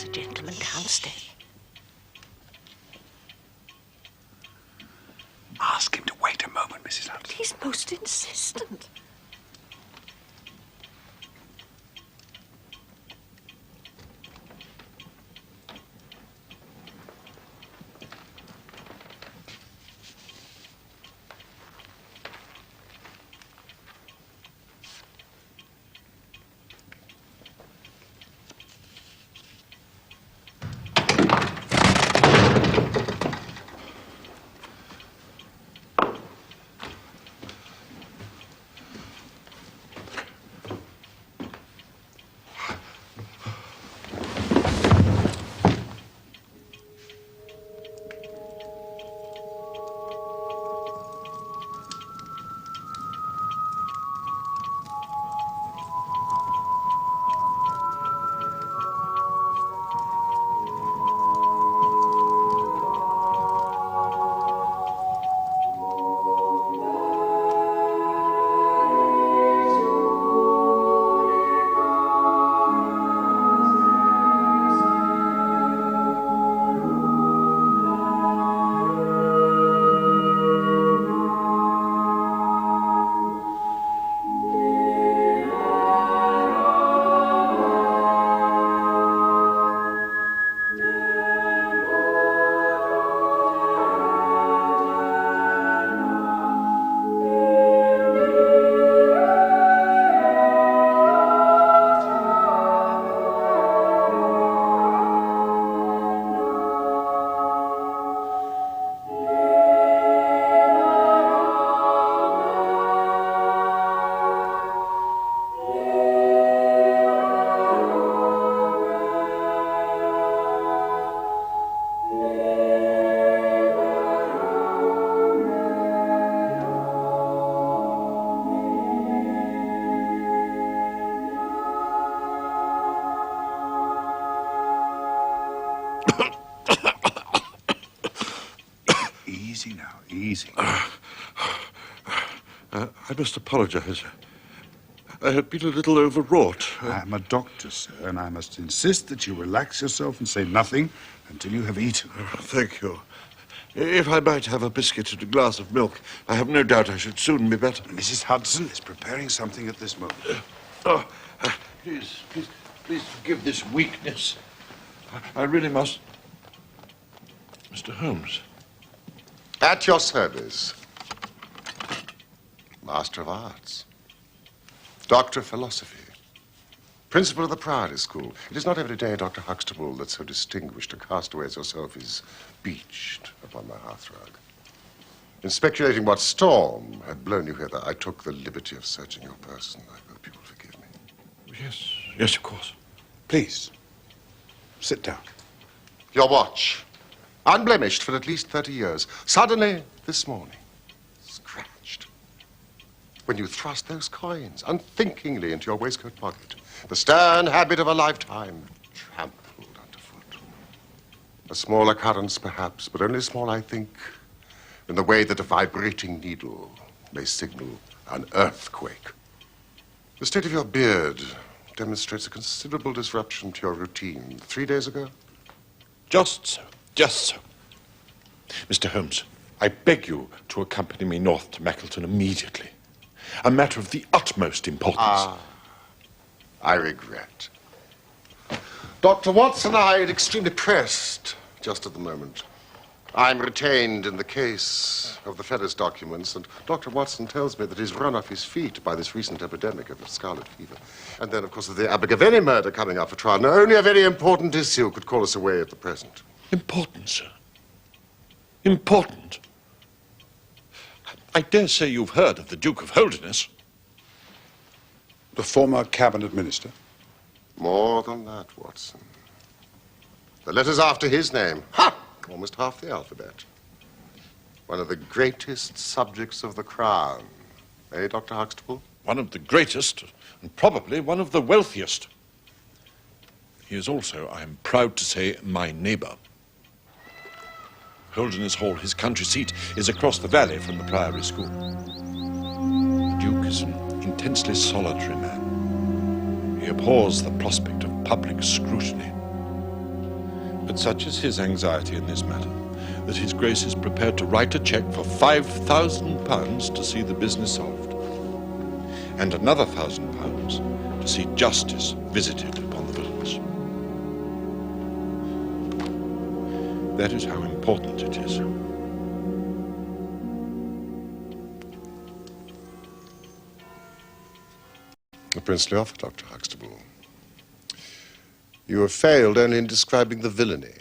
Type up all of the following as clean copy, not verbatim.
There's a gentleman downstairs. Ask him to wait a moment, Mrs. Hudson. But he's most insistent. Easy now, easy. I must apologize. I have been a little overwrought. I'm a doctor, sir, and I must insist that you relax yourself and say nothing until you have eaten. Thank you. If I might have a biscuit and a glass of milk, I have no doubt I should soon be better. Mrs. Hudson is preparing something at this moment. Please forgive this weakness. I really must... Mr. Holmes. At your service. Master of Arts. Doctor of Philosophy. Principal of the Priory School. It is not every day, Dr. Huxtable, that so distinguished a castaway as yourself is beached upon my hearthrug. In speculating what storm had blown you hither, I took the liberty of searching your person. I hope you will forgive me. Yes, of course. Please, sit down. Your watch, unblemished for at least 30 years, suddenly, this morning, scratched. When you thrust those coins unthinkingly into your waistcoat pocket, the stern habit of a lifetime trampled underfoot. A small occurrence, perhaps, but only small, I think, in the way that a vibrating needle may signal an earthquake. The state of your beard demonstrates a considerable disruption to your routine. 3 days ago? Just so. Mr. Holmes, I beg you to accompany me north to Mackleton immediately. A matter of the utmost importance. I regret. Dr. Watson and I are extremely pressed just at the moment. I'm retained in the case of the Ferris documents, and Dr. Watson tells me that he's run off his feet by this recent epidemic of scarlet fever. And then, of course, the Abergavenny murder coming up for trial. Now, only a very important issue could call us away at the present. Important, sir. Important. I dare say you've heard of the Duke of Holderness. The former cabinet minister? More than that, Watson. The letter's after his name. Ha! Almost half the alphabet. One of the greatest subjects of the crown. Eh, Dr. Huxtable? One of the greatest, and probably one of the wealthiest. He is also, I am proud to say, my neighbor. Holderness Hall, his country seat, is across the valley from the Priory School. The Duke is an intensely solitary man. He abhors the prospect of public scrutiny. But such is his anxiety in this matter, that His Grace is prepared to write a cheque for £5,000 to see the business solved, and another £1,000 to see justice visited upon the villains. That is how important it is. A princely offer, Dr. Huxtable. You have failed only in describing the villainy.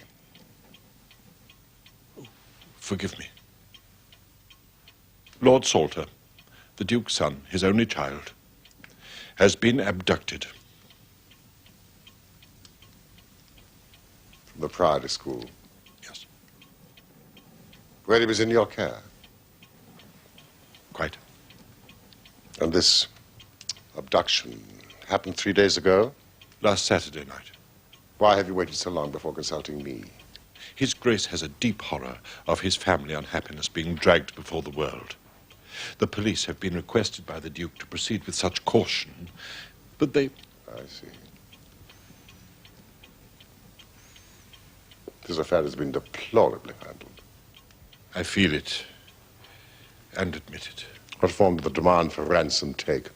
Forgive me. Lord Salter, the Duke's son, his only child, has been abducted. From the Priory School, Yes, where he was in your care. quite. And this abduction happened 3 days ago? Last Saturday night. Why have you waited so long before consulting me? His Grace has a deep horror of his family unhappiness being dragged before the world. The police have been requested by the Duke to proceed with such caution, but they... I see. This affair has been deplorably handled. I feel it and admit it. What form did the demand for ransom take?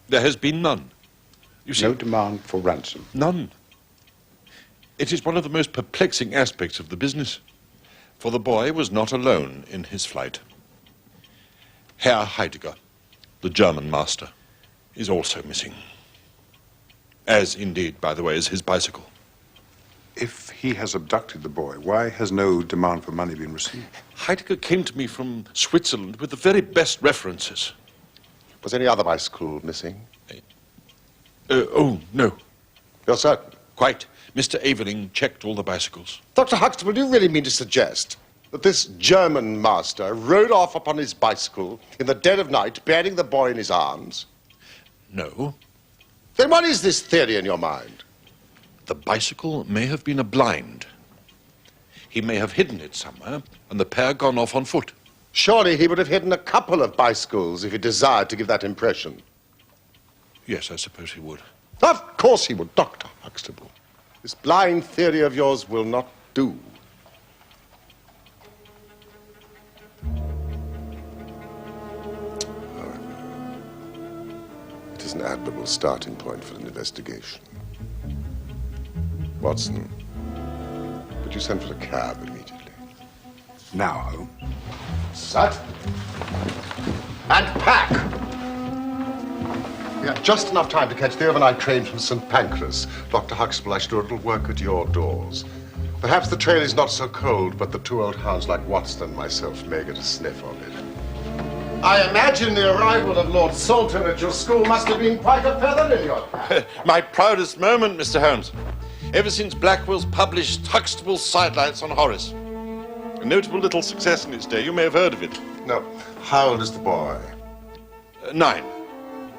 There has been none. You see, No demand for ransom. none. It is one of the most perplexing aspects of the business, for the boy was not alone in his flight. Herr Heidegger, the German master, is also missing. As indeed, by the way, is his bicycle. If he has abducted the boy, why has no demand for money been received? Heidegger came to me from Switzerland with the very best references. Was any other bicycle missing? Oh, no, You're certain? quite. Mr. Aveling checked all the bicycles. Dr. Huxtable, do you really mean to suggest that this German master rode off upon his bicycle in the dead of night, bearing the boy in his arms? No, Then what is this theory in your mind? the bicycle may have been a blind. He may have hidden it somewhere, and the pair gone off on foot. Surely he would have hidden a couple of bicycles if he desired to give that impression. Yes, I suppose he would. Of course he would, Dr. Huxtable. This blind theory of yours will not do. However, it is an admirable starting point for an investigation. Watson, would you send for a cab immediately? Now, Holmes. Sat. And pack! We have just enough time to catch the overnight train from St. Pancras. Dr. Huxtable, I should do a little work at your doors. Perhaps the trail is not so cold, but the two old hounds like Watson and myself may get a sniff on it. I imagine the arrival of Lord Salter at your school must have been quite a feather in your cap. My proudest moment, Mr. Holmes. Ever since Blackwell's published Huxtable's Sidelights on Horace. A notable little success in its day. You may have heard of it. No. How old is the boy? 9.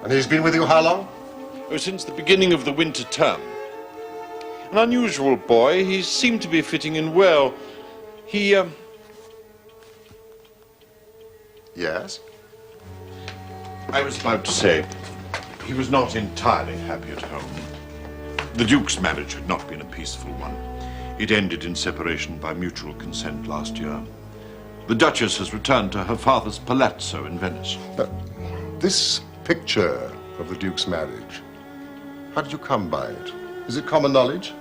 And he's been with you how long? Oh, since the beginning of the winter term. An unusual boy. He seemed to be fitting in well. He, Yes? I was about to say, he was not entirely happy at home. The Duke's marriage had not been a peaceful one. It ended in separation by mutual consent last year. The Duchess has returned to her father's palazzo in Venice. This picture of the Duke's marriage, how did you come by it? Is it common knowledge?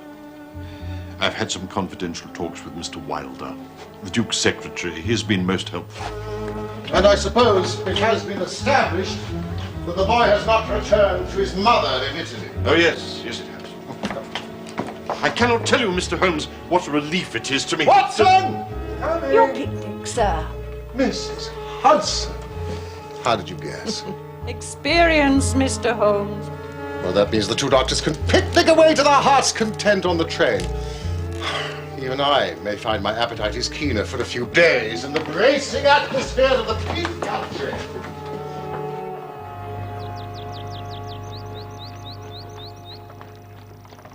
I've had some confidential talks with Mr. Wilder, the Duke's secretary. He has been most helpful. And I suppose it has been established that the boy has not returned to his mother in Italy. Oh, yes, yes it has. I cannot tell you, Mr. Holmes, what a relief it is to me. Watson! Your picnic, sir. Mrs. Hudson. How did you guess? Experience, Mr. Holmes. Well, that means the two doctors can picnic away to their heart's content on the train. Even I may find my appetite is keener for a few days in the bracing atmosphere of the Peak Country.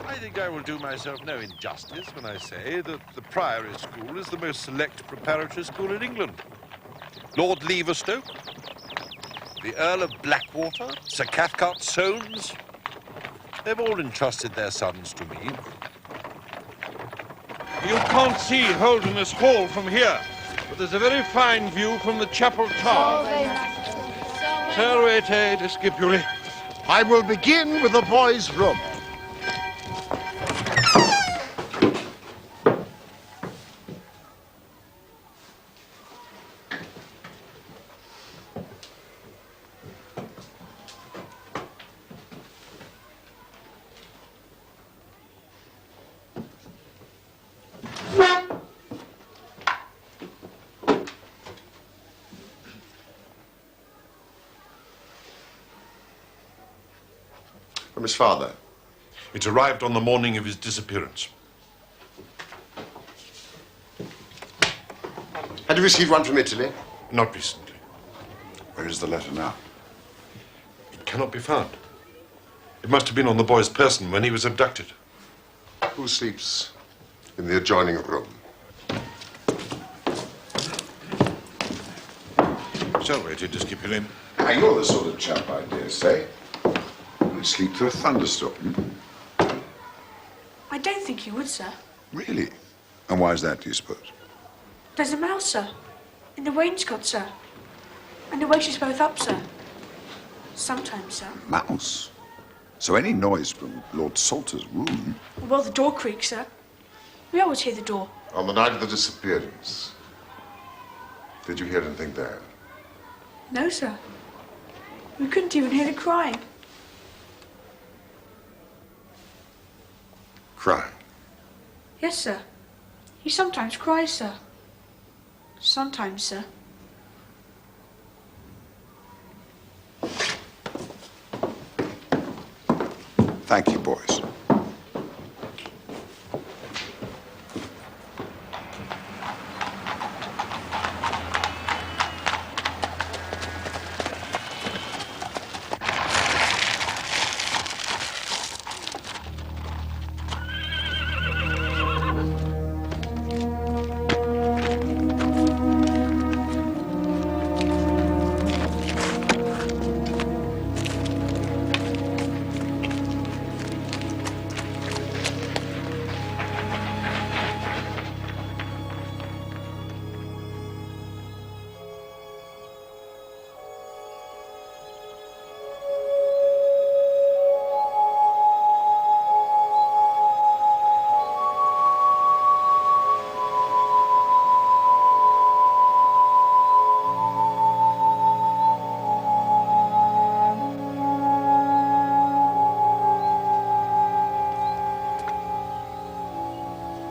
I think I will do myself no injustice when I say that the Priory School is the most select preparatory school in England. Lord Leverstoke, the Earl of Blackwater, Sir Cathcart Soames, they've all entrusted their sons to me. You can't see Holderness Hall from here, but there's a very fine view from the chapel tower. Servete discipuli. I will begin with the boys' room. From his father. It arrived on the morning of his disappearance. Had you received one from Italy? Not recently. Where is the letter now? It cannot be found. It must have been on the boy's person when he was abducted. Who sleeps in the adjoining room? Servete discipuli. Now, you're the sort of chap, I dare say, who'd sleep through a thunderstorm. I don't think you would, sir. Really? And why is that, do you suppose? There's a mouse, sir. In the wainscot, sir. And it wakes us both up, sir. Sometimes, sir. Mouse? So any noise from Lord Salter's room... Well, the door creaks, sir. We always hear the door. On the night of the disappearance. Did you hear anything there? No, sir. We couldn't even hear the crying. Crying? Yes, sir. He sometimes cries, sir. Sometimes, sir. Thank you, boys.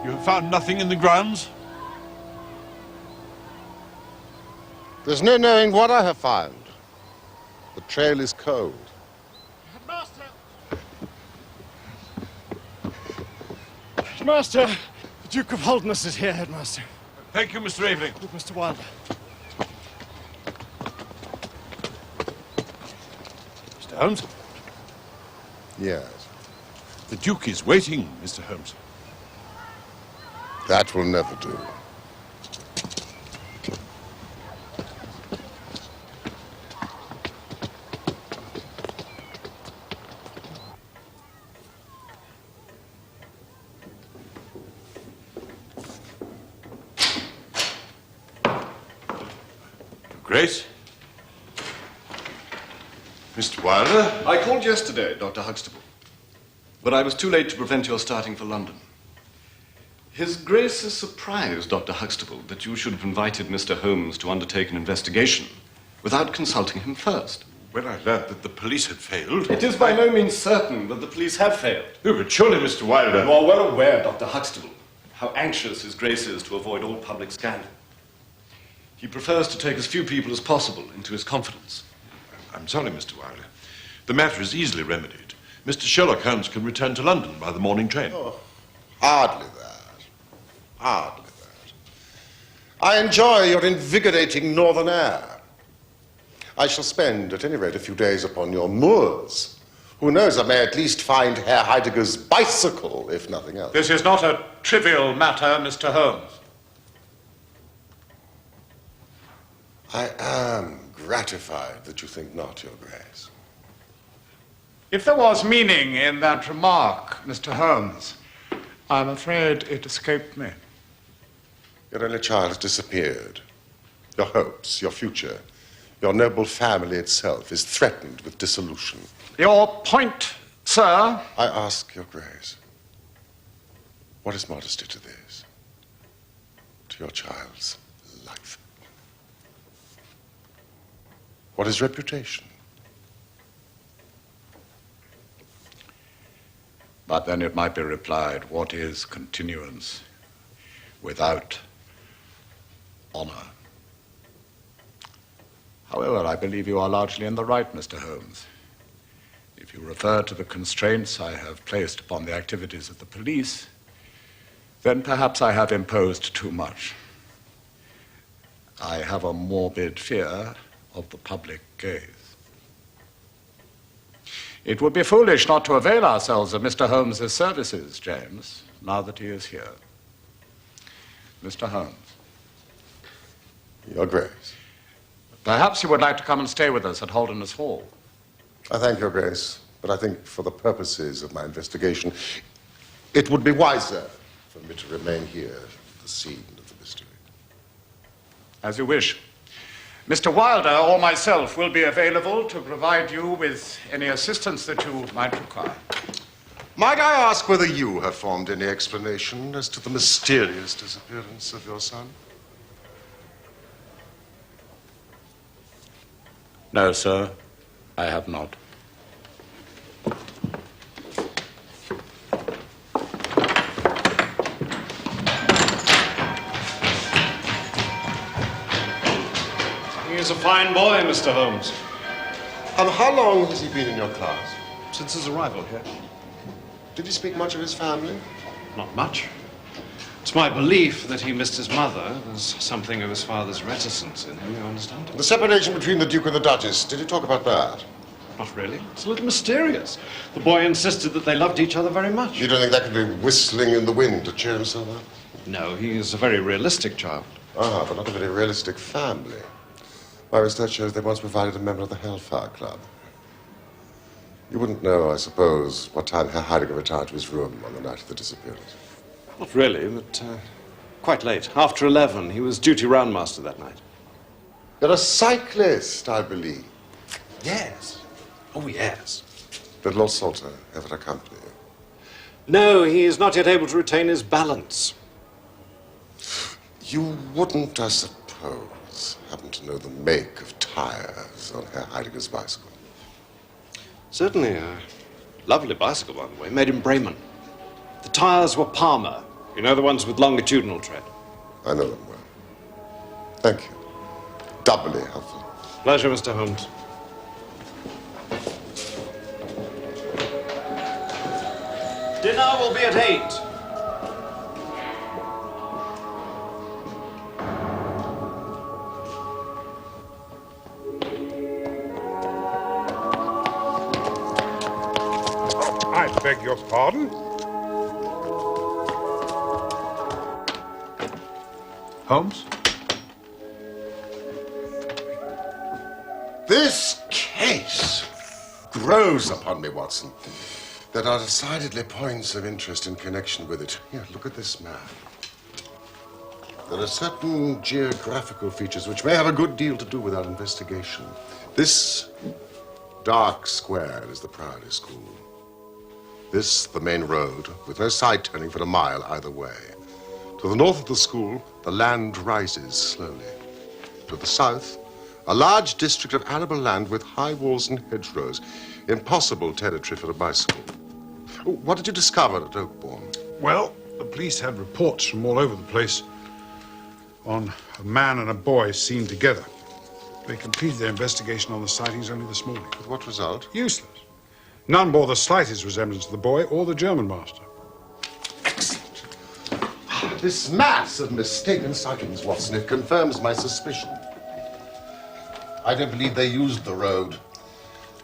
You have found nothing in the grounds? There's no knowing what I have found. The trail is cold. Headmaster! Headmaster! The Duke of Holderness is here, Headmaster. Thank you, Mr. Aveling. With Mr. Wilder. Mr. Holmes? Yes. The Duke is waiting, Mr. Holmes. That will never do. Grace? Mr. Wilder? I called yesterday, Dr. Huxtable, but I was too late to prevent your starting for London. His Grace is surprised, Dr. Huxtable, that you should have invited Mr. Holmes to undertake an investigation without consulting him first. When I learned that the police had failed... It is by no means certain that the police have failed. Oh, but surely, Mr. Wilder... You are well aware, Dr. Huxtable, how anxious His Grace is to avoid all public scandal. He prefers to take as few people as possible into his confidence. I'm sorry, Mr. Wilder. The matter is easily remedied. Mr. Sherlock Holmes can return to London by the morning train. Oh, hardly that. Hardly that. I enjoy your invigorating northern air. I shall spend, at any rate, a few days upon your moors. Who knows, I may at least find Herr Heidegger's bicycle, if nothing else. This is not a trivial matter, Mr. Holmes. I am gratified that you think not, Your Grace. If there was meaning in that remark, Mr. Holmes, I'm afraid it escaped me. Your only child has disappeared. Your hopes, your future, your noble family itself is threatened with dissolution. Your point, sir? I ask your grace, what is modesty to this? To your child's life? What is reputation? But then it might be replied, what is continuance without honor? However, I believe you are largely in the right, Mr. Holmes. If you refer to the constraints I have placed upon the activities of the police, then perhaps I have imposed too much. I have a morbid fear of the public gaze. It would be foolish not to avail ourselves of Mr. Holmes's services, James, now that he is here. Mr. Holmes. Your grace. Perhaps you would like to come and stay with us at Holderness Hall. I thank your grace, but I think for the purposes of my investigation, it would be wiser for me to remain here at the scene of the mystery. As you wish. Mr. Wilder or myself will be available to provide you with any assistance that you might require. Might I ask whether you have formed any explanation as to the mysterious disappearance of your son? No, sir, I have not. He is a fine boy, Mr. Holmes. And how long has he been in your class? Since his arrival here. Did he speak much of his family? Not much. It's my belief that he missed his mother. There's something of his father's reticence in him, you understand? The separation between the Duke and the Duchess, did he talk about that? Not really. It's a little mysterious. The boy insisted that they loved each other very much. You don't think that could be whistling in the wind to cheer himself up? No, he is a very realistic child. Ah, but not a very realistic family. My research shows they once provided a member of the Hellfire Club. You wouldn't know, I suppose, what time Herr Heidegger retired to his room on the night of the disappearance. Not really, but quite late. After 11. He was duty roundmaster that night. You're a cyclist, I believe. Yes. Oh, yes. Did Lord Salter ever accompany you? No, he is not yet able to retain his balance. You wouldn't, I suppose, happen to know the make of tires on Herr Heidegger's bicycle? Certainly a lovely bicycle, by the way, made in Bremen. The tires were Palmer. You know, the ones with longitudinal tread. I know them well. Thank you. Doubly helpful. Pleasure, Mr. Holmes. Dinner will be at 8. I beg your pardon? Holmes? This case grows upon me, Watson. There are decidedly points of interest in connection with it. Here, look at this map. There are certain geographical features which may have a good deal to do with our investigation. This dark square is the Priory School. This, the main road, with no side turning for a mile either way. To the north of the school, the land rises slowly. To the south, a large district of arable land with high walls and hedgerows. Impossible territory for a bicycle. What did you discover at Oakbourne? Well, the police had reports from all over the place on a man and a boy seen together. They completed their investigation on the sightings only this morning. With what result? Useless. None bore the slightest resemblance to the boy or the German master. Excellent. This mass of mistaken sightings, Watson, it confirms my suspicion. I don't believe they used the road.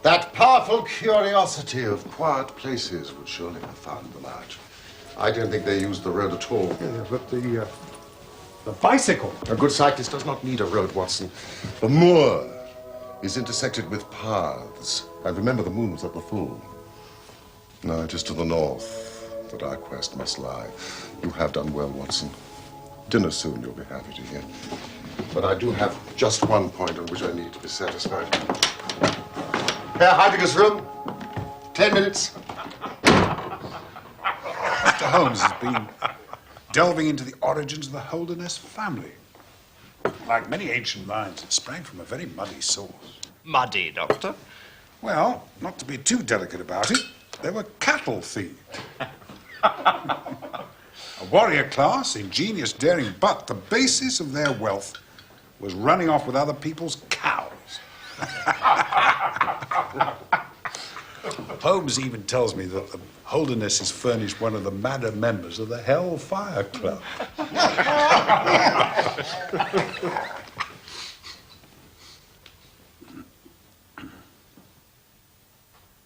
That powerful curiosity of quiet places would surely have found them out. I don't think they used the road at all. Yeah, but the bicycle. A good cyclist does not need a road, Watson. The moor is intersected with paths. And remember, the moon was at the full. No, it is to the north that our quest must lie. You have done well, Watson. Dinner soon, you'll be happy to hear. But I do have just one point on which I need to be satisfied. Herr Heidegger's room. 10 minutes. Mr. Holmes has been delving into the origins of the Holderness family. Like many ancient lines, it sprang from a very muddy source. Muddy, Doctor? Well, not to be too delicate about it, they were cattle thieves. A warrior class, ingenious, daring, but the basis of their wealth was running off with other people's cows. Holmes even tells me that the Holdernesses furnished one of the madder members of the Hellfire Club.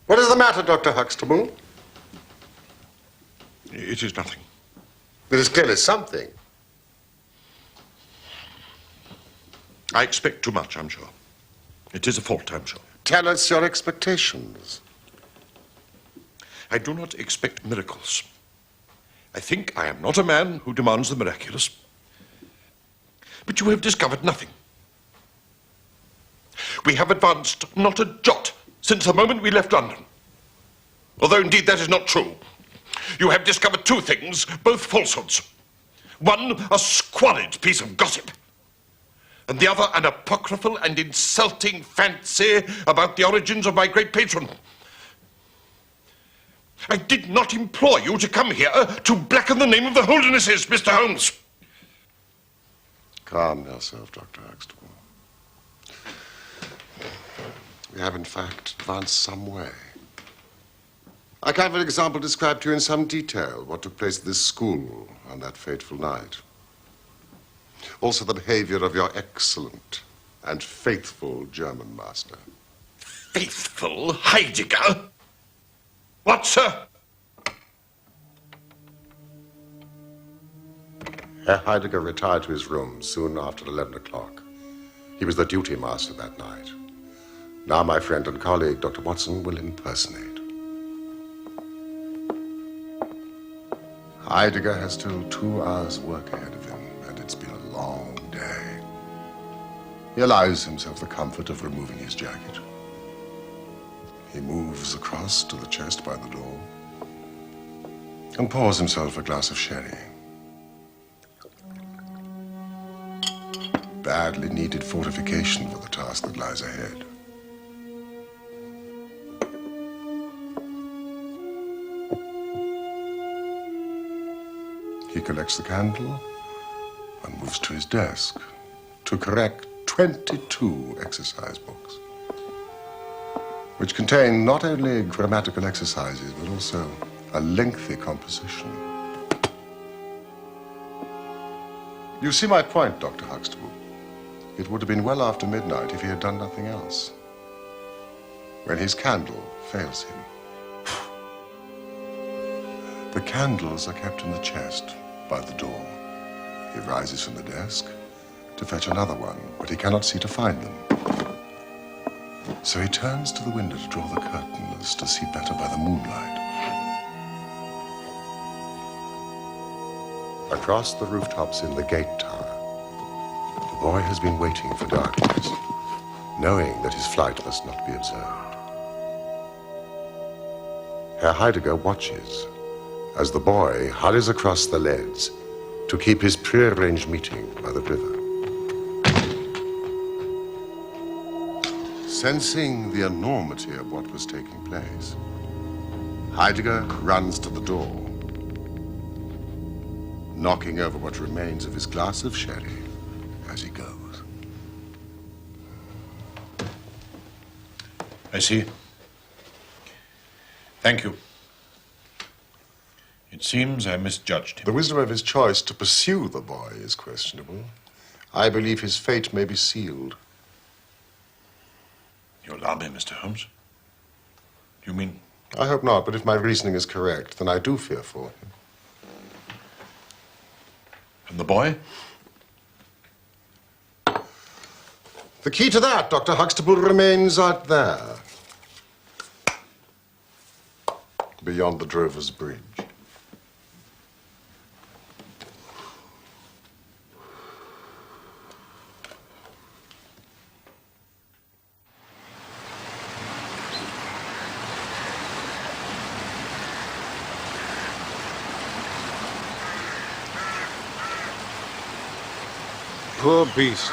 What is the matter, Dr. Huxtable? It is nothing. There is clearly something. I expect too much, I'm sure. It is a fault, I'm sure. Tell us your expectations. I do not expect miracles. I think I am not a man who demands the miraculous. But you have discovered nothing. We have advanced not a jot since the moment we left London. Although indeed that is not true. You have discovered two things, both falsehoods. One, a squalid piece of gossip. And the other, an apocryphal and insulting fancy about the origins of my great patron. I did not implore you to come here to blacken the name of the Holdernesses, Mr. Holmes. Calm yourself, Dr. Huxtable. We have, in fact, advanced some way. I can, for example, describe to you in some detail what took place at this school on that fateful night. Also the behavior of your excellent and faithful German master. Faithful Heidegger? What, sir? Herr Heidegger retired to his room soon after 11 o'clock. He was the duty master that night. Now my friend and colleague, Dr. Watson, will impersonate. Heidegger has still 2 hours' work ahead of him, and it's been a long day. He allows himself the comfort of removing his jacket. He moves across to the chest by the door and pours himself a glass of sherry. Badly needed fortification for the task that lies ahead. He collects the candle and moves to his desk to correct 22 exercise books, which contain not only grammatical exercises, but also a lengthy composition. You see my point, Dr. Huxtable. It would have been well after midnight if he had done nothing else. When his candle fails him. The candles are kept in the chest by the door. He rises from the desk to fetch another one, but he cannot see to find them. So he turns to the window to draw the curtains to see better by the moonlight. Across the rooftops in the gate tower, the boy has been waiting for darkness, knowing that his flight must not be observed. Herr Heidegger watches as the boy hurries across the leads to keep his prearranged meeting by the river. Sensing the enormity of what was taking place, Heidegger runs to the door, knocking over what remains of his glass of sherry as he goes. I see. Thank you. It seems I misjudged him. The wisdom of his choice to pursue the boy is questionable. I believe his fate may be sealed. You alarm me, Mr. Holmes. You mean? I hope not, but if my reasoning is correct, then I do fear for him. And the boy? The key to that, Dr. Huxtable, remains out there. Beyond the Drover's Bridge. Poor beast.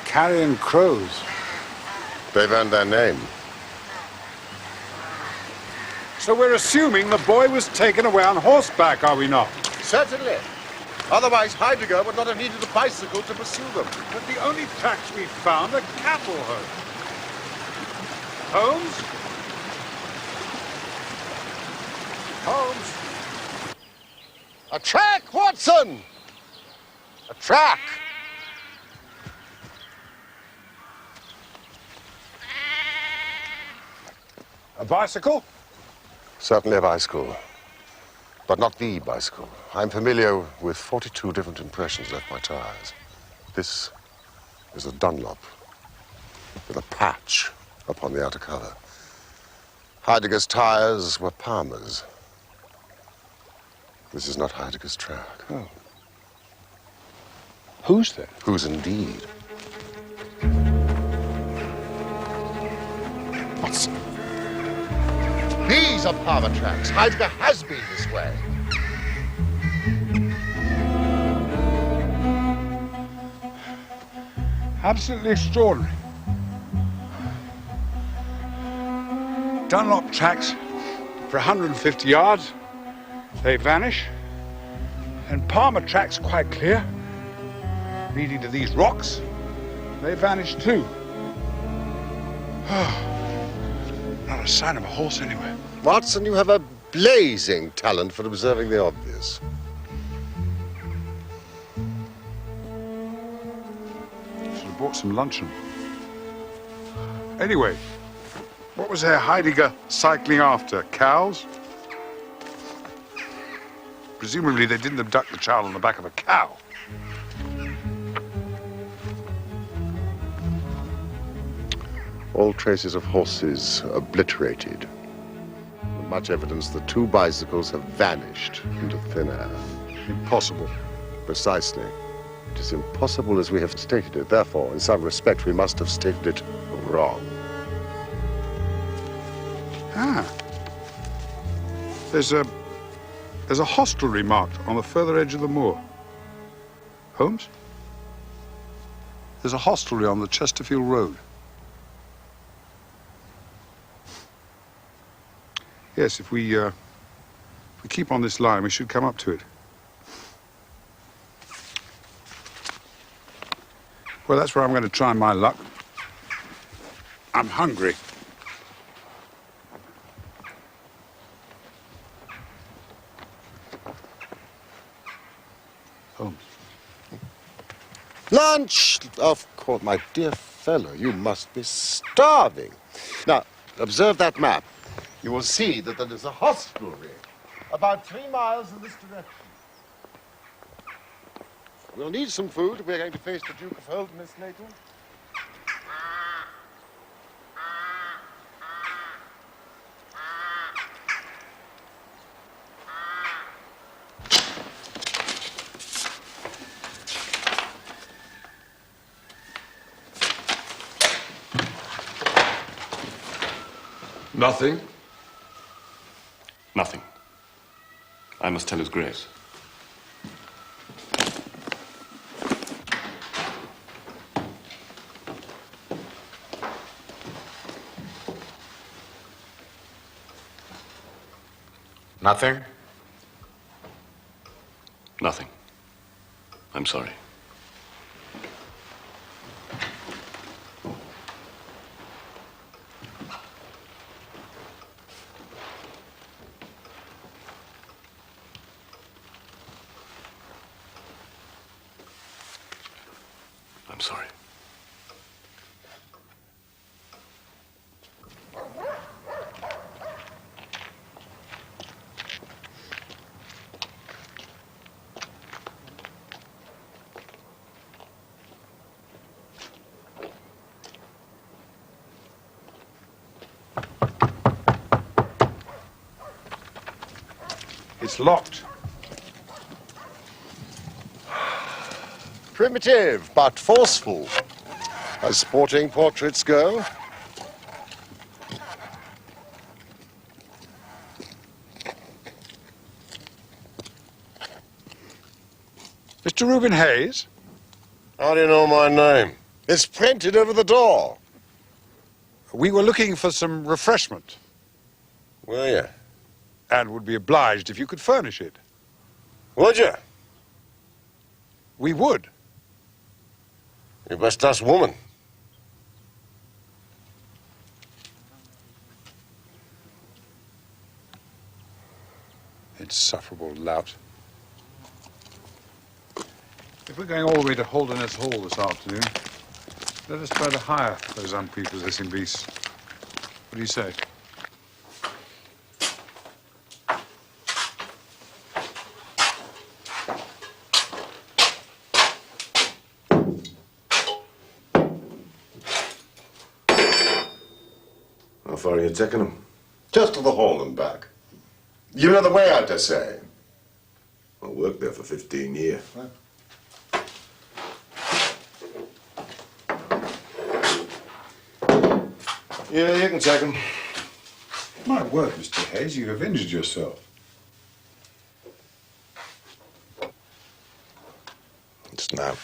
Carrion crows. They've earned their name. So we're assuming the boy was taken away on horseback, are we not? Certainly. Otherwise, Heidegger would not have needed a bicycle to pursue them. But the only tracks we found are cattle, Holmes. Holmes? A track, Watson! A track! A bicycle? Certainly a bicycle. But not the bicycle. I'm familiar with 42 different impressions left by tires. This is a Dunlop with a patch upon the outer cover. Heidegger's tires were Palmer's. This is not Heidegger's track. Oh. Whose then? Whose indeed? Watson. These are Palmer tracks. Heidegger has been this way. Absolutely extraordinary. Dunlop tracks for 150 yards. They vanish. And Palmer tracks quite clear, leading to these rocks. They vanish too. Not a sign of a horse anywhere. Watson, you have a blazing talent for observing the obvious. Should have bought some luncheon. Anyway, what was Herr Heidegger cycling after? Cows? Presumably they didn't abduct the child on the back of a cow. All traces of horses obliterated. And much evidence the two bicycles have vanished into thin air. Impossible. Precisely. It is impossible as we have stated it. Therefore, in some respect, we must have stated it wrong. Ah. There's a hostelry marked on the further edge of the moor. Holmes? There's a hostelry on the Chesterfield Road. Yes, if we keep on this line, we should come up to it. Well, that's where I'm going to try my luck. I'm hungry. Holmes. Lunch! Of course, my dear fellow, you must be starving. Now, observe that map. You will see that there is a hostelry about 3 miles in this direction. We'll need some food if we're going to face the Duke of Holderness later. Nothing? Nothing. I must tell His Grace. Nothing? Nothing. I'm sorry. I'm sorry. It's locked. Primitive, but forceful, as sporting portraits go. Mr. Reuben Hayes? How do you know my name? It's printed over the door. We were looking for some refreshment Were you? and would be obliged if you could furnish it. Would you? We would. You best ask woman. Insufferable lout. If we're going all the way to Holderness Hall this afternoon, let us try to hire those unprepossessing beasts. What do you say? How far are you taking them? Just to the hall and back. You know the way, I dare say. I worked there for 15 years. Yeah, you can take them. My word, Mr. Hayes, you have injured yourself. It's not.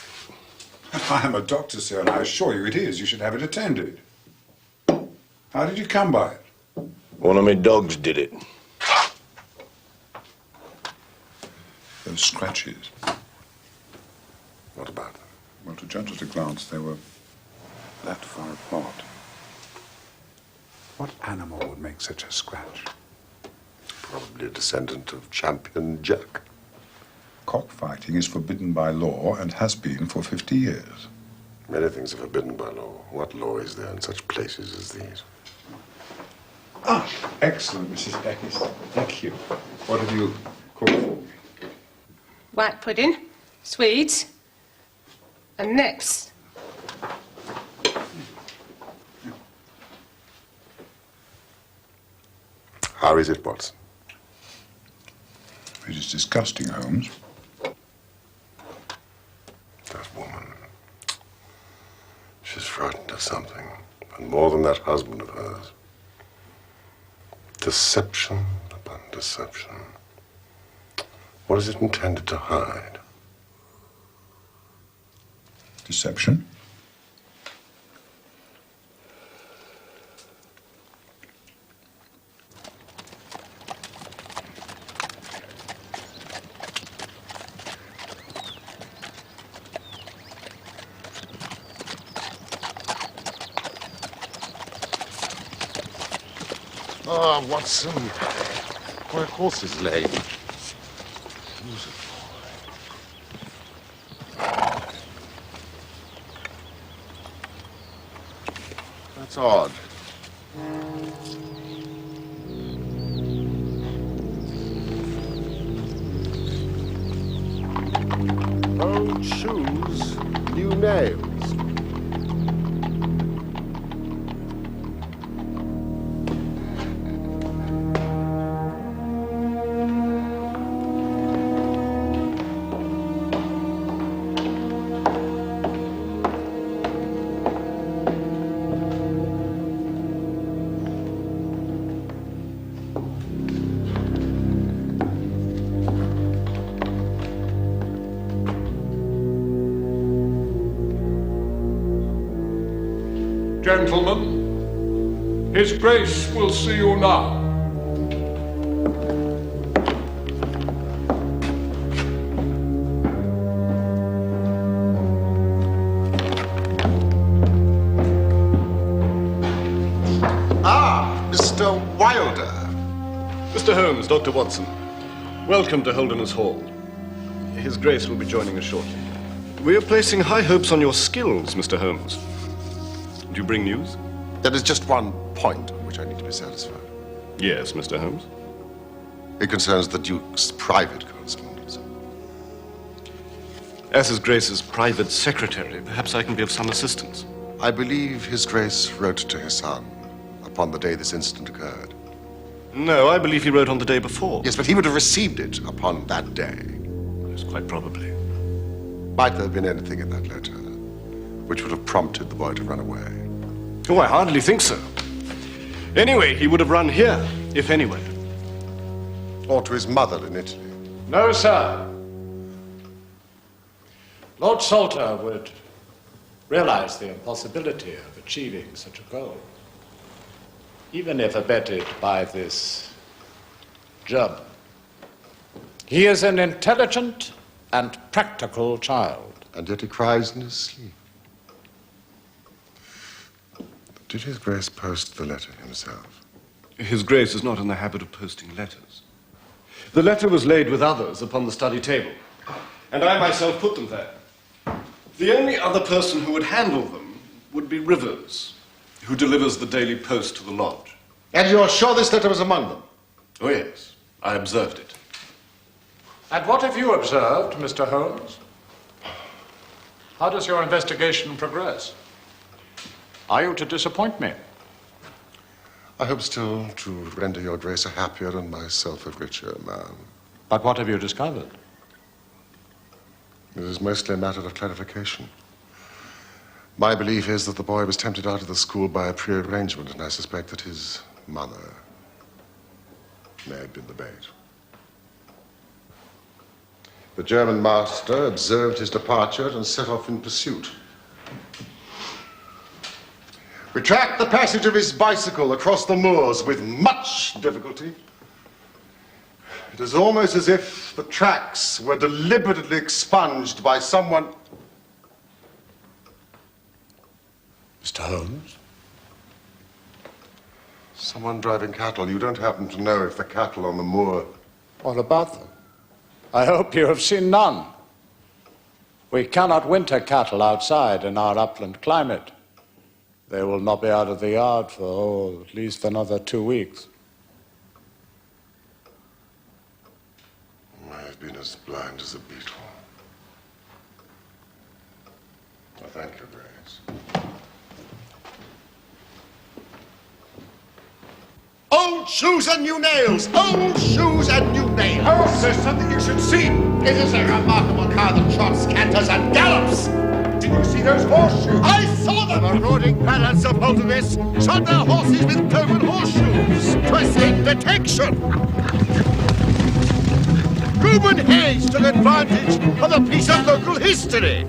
I am a doctor, sir, and I assure you it is. You should have it attended. How did you come by it? One of my dogs did it. Those scratches. What about them? Well, to judge at a glance, they were that far apart. What animal would make such a scratch? Probably a descendant of Champion Jack. Cockfighting is forbidden by law and has been for 50 years. Many things are forbidden by law. What law is there in such places as these? Ah, excellent, Mrs. Hayes. Thank you. What have you cooked for me? White pudding, swedes, and next. How is it, Watson? It is disgusting, Holmes. That woman. She's frightened of something. And more than that husband of hers. Deception upon deception. What is it intended to hide? Deception? Ah, Watson. My horse is lame. That's odd. Old shoes, new nails. Gentlemen, His Grace will see you now. Ah, Mr. Wilder. Mr. Holmes, Dr. Watson, welcome to Holderness Hall. His Grace will be joining us shortly. We are placing high hopes on your skills, Mr. Holmes. Do you bring news? There is just one point on which I need to be satisfied. Yes, Mr. Holmes. It concerns the Duke's private correspondence. As His Grace's private secretary, perhaps I can be of some assistance. I believe His Grace wrote to his son upon the day this incident occurred. No, I believe he wrote on the day before. Yes, but he would have received it upon that day. Yes, quite probably. Might there have been anything in that letter which would have prompted the boy to run away? Oh, I hardly think so. Anyway, he would have run here, if anywhere. Or to his mother in Italy. No, sir. Lord Salter would realize the impossibility of achieving such a goal, even if abetted by this German. He is an intelligent and practical child. And yet he cries in his sleep. Did His Grace post the letter himself? His Grace is not in the habit of posting letters. The letter was laid with others upon the study table, and I myself put them there. The only other person who would handle them would be Rivers, who delivers the daily post to the lodge. And you're sure this letter was among them? Oh, yes. I observed it. And what have you observed, Mr. Holmes? How does your investigation progress? Are you to disappoint me? I hope still to render your Grace a happier and myself a richer man. But what have you discovered? It is mostly a matter of clarification. My belief is that the boy was tempted out of the school by a prearrangement, and I suspect that his mother may have been the bait. The German master observed his departure and set off in pursuit. We tracked the passage of his bicycle across the moors with much difficulty. It is almost as if the tracks were deliberately expunged by someone. Mr. Holmes? Someone driving cattle. You don't happen to know if the cattle on the moor... What about them? I hope you have seen none. We cannot winter cattle outside in our upland climate. They will not be out of the yard for, at least another 2 weeks. I have been as blind as a beetle. I thank you, Grace. Old shoes and new nails! Old shoes and new nails! Oh, there's something you should see! It is a remarkable car that trots, canters, and gallops! Did you see those horseshoes? I saw them! The marauding palace of Poltergeist shot their horses with cloven horseshoes to escape detection! Reuben Hayes took advantage of a piece of local history!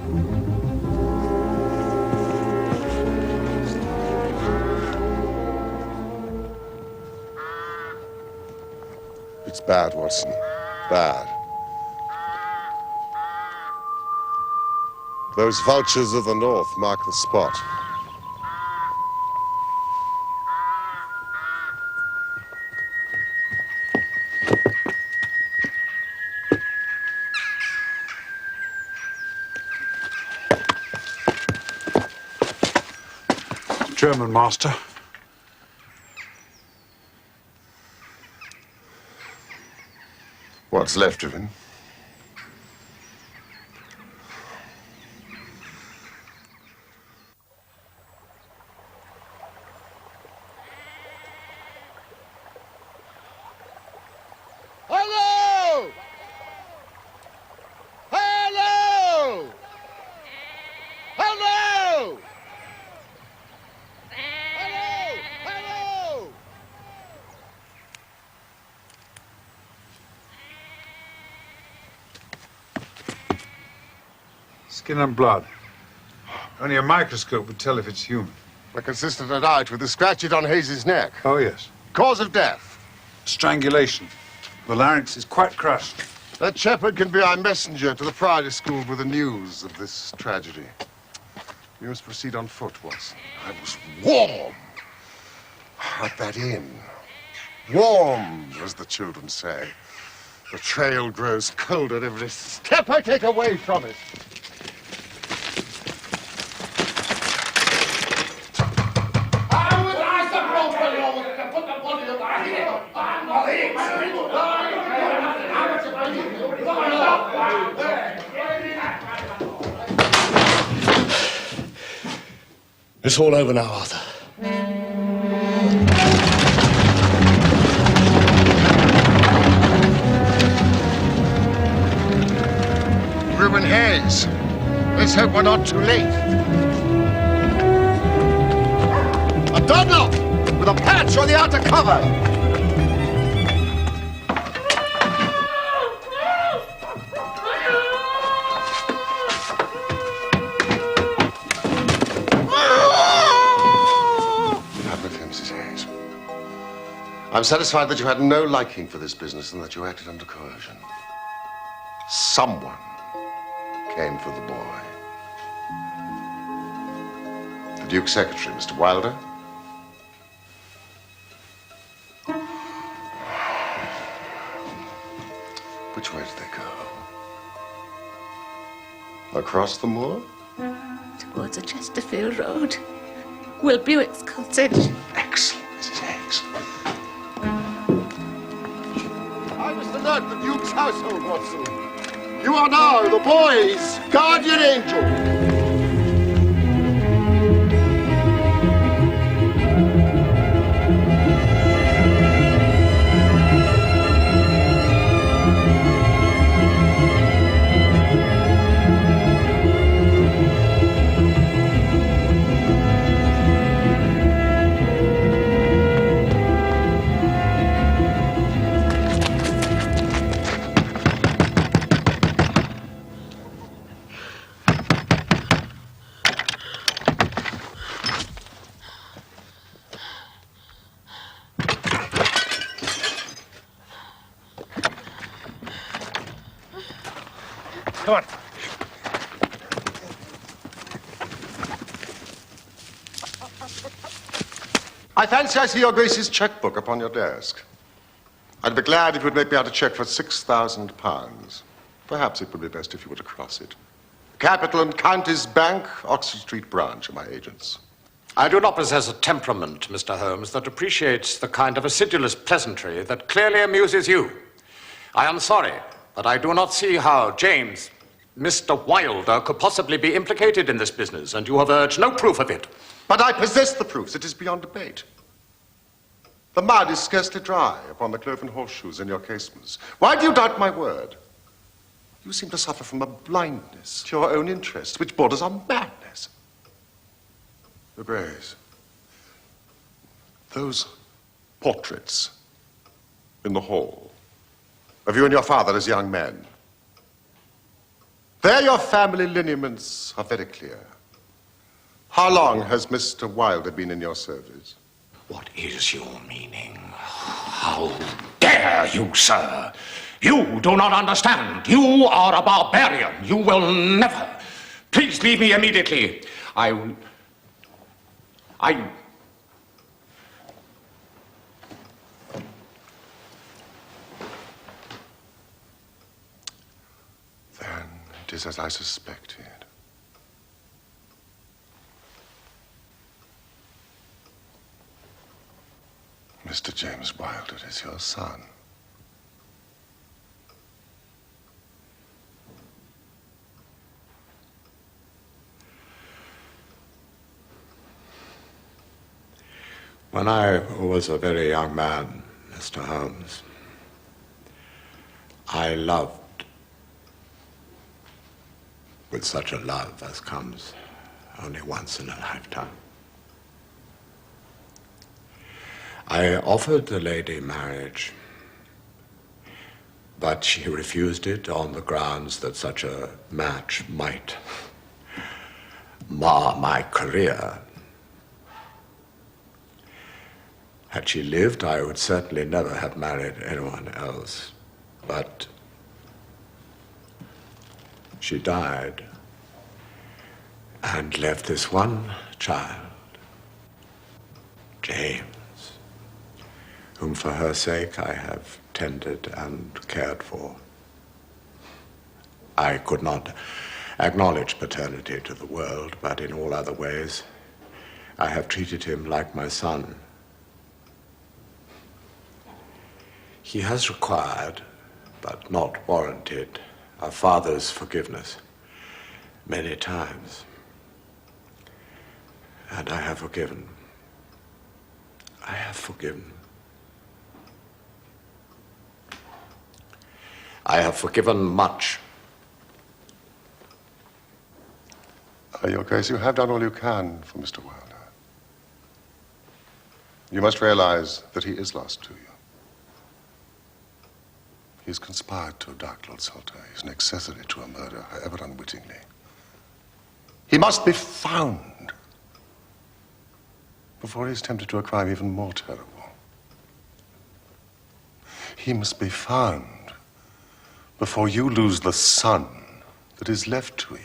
It's bad, Watson. Bad. Those vultures of the north mark the spot. German master. What's left of him? Hello! Hello! Hello! Hello! Hello! Skin and blood. Only a microscope would tell if it's human. A consistent adage with a scratch on Hayes' neck. Oh, yes. Cause of death? Strangulation. The larynx is quite crushed. That shepherd can be our messenger to the Friday school with the news of this tragedy. You must proceed on foot, Watson. I was warm at that inn. Warm, as the children say. The trail grows colder every step I take away from it. It's all over now, Arthur. Reuben Hayes. Let's hope we're not too late. A Dunlop with a patch on the outer cover. I'm satisfied that you had no liking for this business and that you acted under coercion. Someone came for the boy. The Duke's secretary, Mr. Wilder. Which way did they go? Across the moor? Towards a Chesterfield road. Will Buick's cottage. Excellent, Mrs. Higgs. I was the lad of the Duke's household, Watson. You are now the boy's guardian angel. Come on. I fancy I see your Grace's checkbook upon your desk. I'd be glad if you would make me out a check for £6,000. Perhaps it would be best if you were to cross it. Capital and Counties Bank, Oxford Street branch are my agents. I do not possess a temperament, Mr. Holmes, that appreciates the kind of acidulous pleasantry that clearly amuses you. I am sorry, but I do not see how James, Mr. Wilder, could possibly be implicated in this business, and you have urged no proof of it. But I possess the proofs. It is beyond debate. The mud is scarcely dry upon the cloven horseshoes in your casements. Why do you doubt my word? You seem to suffer from a blindness to your own interests, which borders on madness. Your Grace, those portraits in the hall of you and your father as young men, there your family lineaments are very clear. How long has Mr. Wilder been in your service? What is your meaning? How dare you, sir? You do not understand. You are a barbarian. You will never. Please leave me immediately. Then it is as I suspected. Mr. James Wilder is your son. When I was a very young man, Mr. Holmes, I loved with such a love as comes only once in a lifetime. I offered the lady marriage, but she refused it on the grounds that such a match might mar my career. Had she lived, I would certainly never have married anyone else, but she died and left this one child, James, whom for her sake I have tended and cared for. I could not acknowledge paternity to the world, but in all other ways, I have treated him like my son. He has required, but not warranted, a father's forgiveness many times. And I have forgiven. I have forgiven. I have forgiven much. Your Grace, you have done all you can for Mr. Wilder. You must realize that he is lost to you. He has conspired to abduct Lord Salter. He is an accessory to a murder, however unwittingly. He must be found before he is tempted to a crime even more terrible. He must be found before you lose the son that is left to you.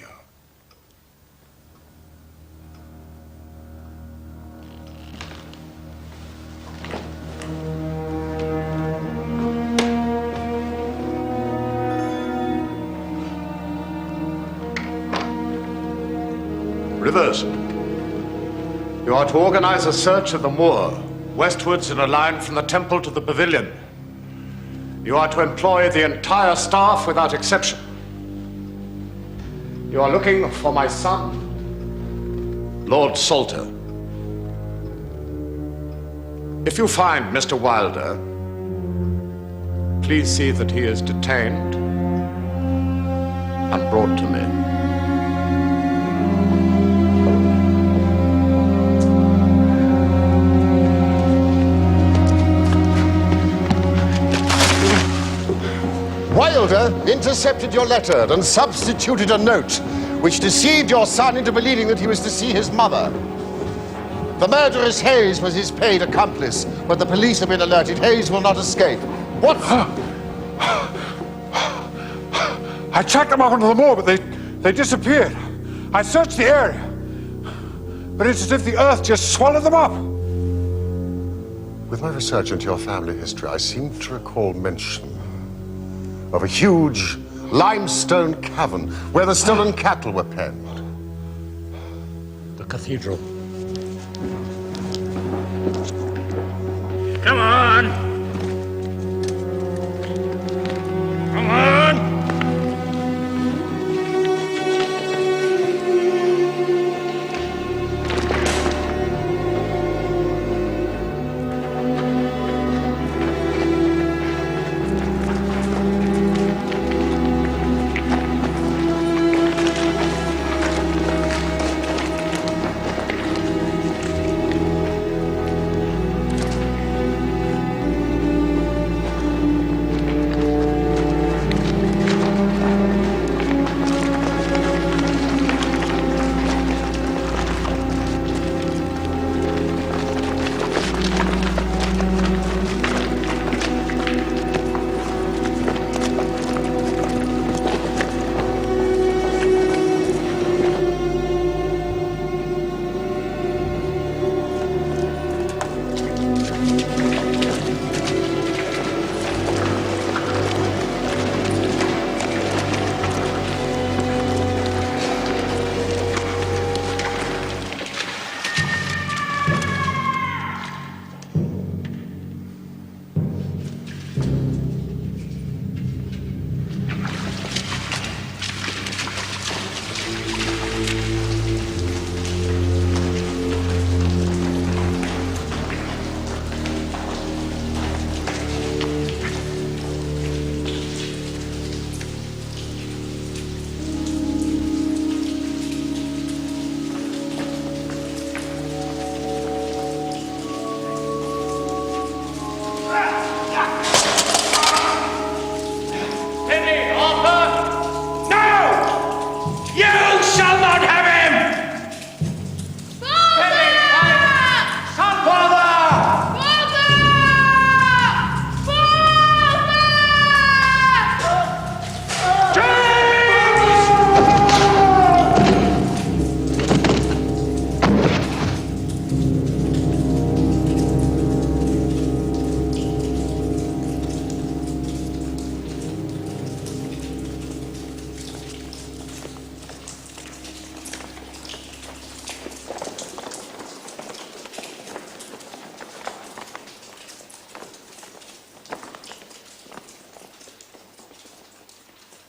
Rivers, you are to organize a search of the moor, westwards in a line from the temple to the pavilion. You are to employ the entire staff without exception. You are looking for my son, Lord Salter. If you find Mr. Wilder, please see that he is detained and brought to me. Wilder intercepted your letter and substituted a note which deceived your son into believing that he was to see his mother. The murderous Hayes was his paid accomplice, but the police have been alerted. Hayes will not escape. What? I tracked them up onto the moor, but they disappeared. I searched the area, but it's as if the earth just swallowed them up. With my research into your family history, I seem to recall mention of a huge limestone cavern where the stolen cattle were penned. The cathedral. Come on! Come on!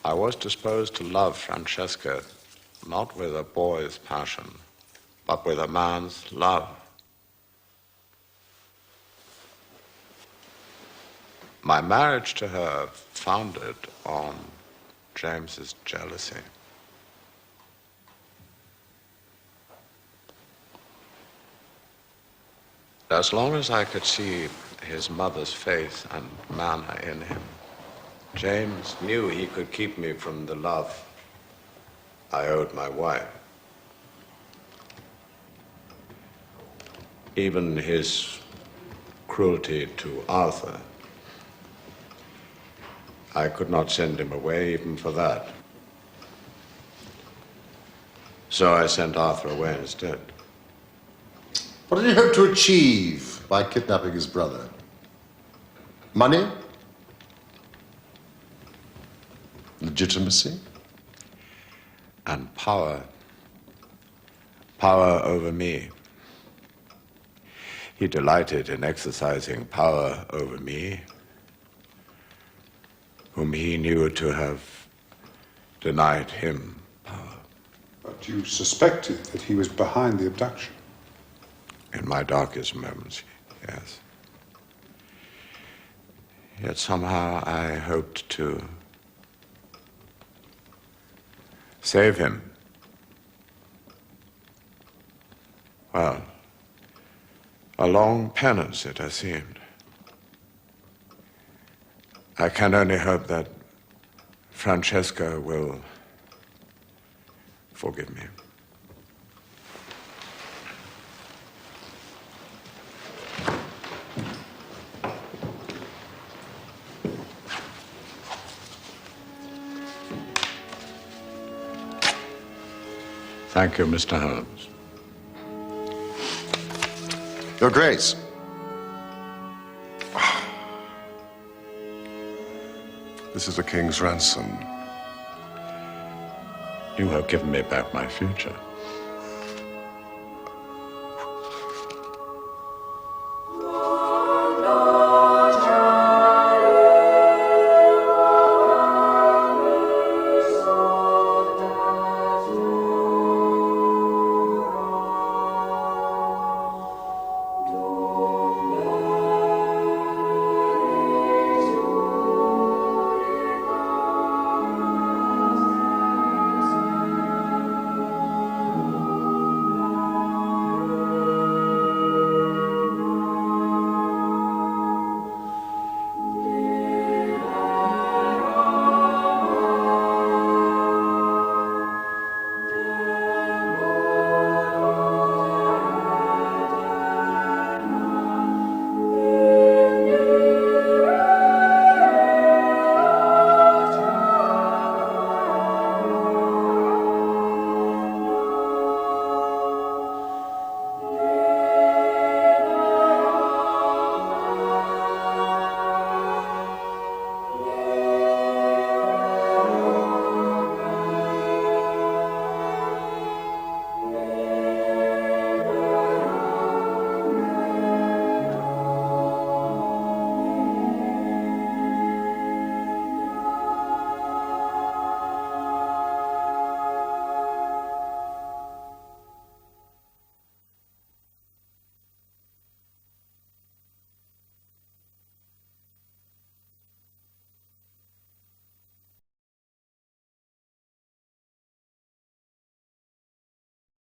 I was disposed to love Francesca, not with a boy's passion, but with a man's love. My marriage to her founded on James's jealousy. As long as I could see his mother's faith and manner in him, James knew he could keep me from the love I owed my wife. Even his cruelty to Arthur I could not send him away even for that. So I sent Arthur away instead. What did he hope to achieve by kidnapping his brother? Money? Legitimacy? And power. Power over me. He delighted in exercising power over me, whom he knew to have denied him power. But you suspected that he was behind the abduction? In my darkest moments, yes. Yet somehow I hoped to save him. Well, a long penance it has seemed. I can only hope that Francesca will forgive me. Thank you, Mr. Holmes. Your Grace. This is the king's ransom. You have given me back my future.